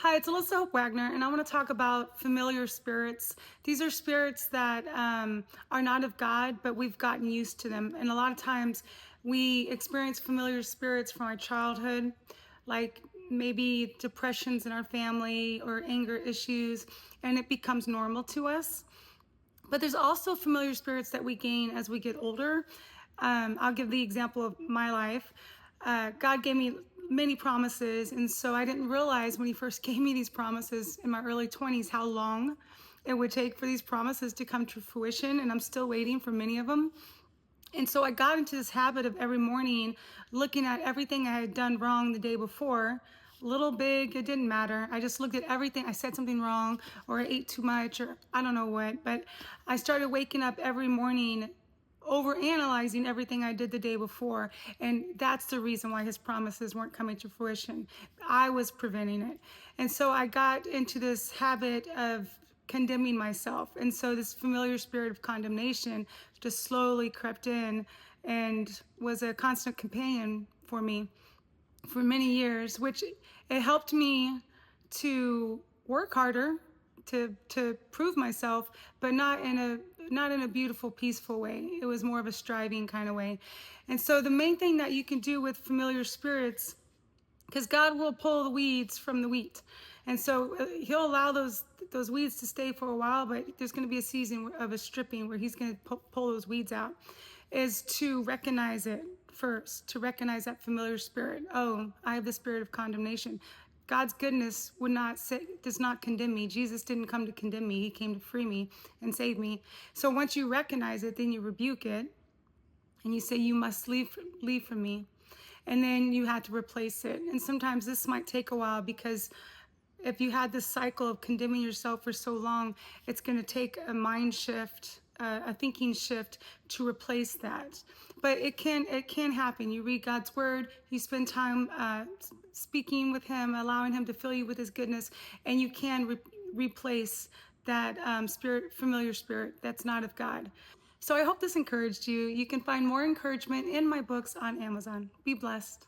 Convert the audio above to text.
Hi, it's Alyssa Hope Wagner, and I want to talk about familiar spirits. These are spirits that are not of God, but we've gotten used to them. And a lot of times we experience familiar spirits from our childhood, like maybe depressions in our family or anger issues, and it becomes normal to us. But there's also familiar spirits that we gain as we get older. I'll give the example of my life. God gave me many promises, and so I didn't realize when He first gave me these promises in my early 20s how long it would take for these promises to come to fruition, and I'm still waiting for many of them. And so I got into this habit of every morning looking at everything I had done wrong the day before. Little, big, it didn't matter. I just looked at everything. I said something wrong, or I ate too much, or I don't know what. But I started waking up every morning over analyzing everything I did the day before. And that's the reason why his promises weren't coming to fruition. I was preventing it. And so I got into this habit of condemning myself. And so this familiar spirit of condemnation just slowly crept in and was a constant companion for me for many years, which it helped me to work harder, to prove myself, but not in a beautiful, peaceful way. It was more of a striving kind of way. And so the main thing that you can do with familiar spirits, because God will pull the weeds from the wheat. And so he'll allow those weeds to stay for a while, but there's going to be a season of a stripping where he's going to pull those weeds out, is to recognize it first, to recognize that familiar spirit. Oh, I have the spirit of condemnation. God's goodness does not condemn me. Jesus didn't come to condemn me. He came to free me and save me. So once you recognize it, then you rebuke it and you say, you must leave from me. And then you had to replace it. And sometimes this might take a while, because if you had this cycle of condemning yourself for so long, it's going to take a mind shift, a thinking shift to replace that. But it can happen. You read God's word, you spend time speaking with him, allowing him to fill you with his goodness, and you can replace that familiar spirit that's not of God. So I hope this encouraged you. You can find more encouragement in my books on Amazon. Be blessed.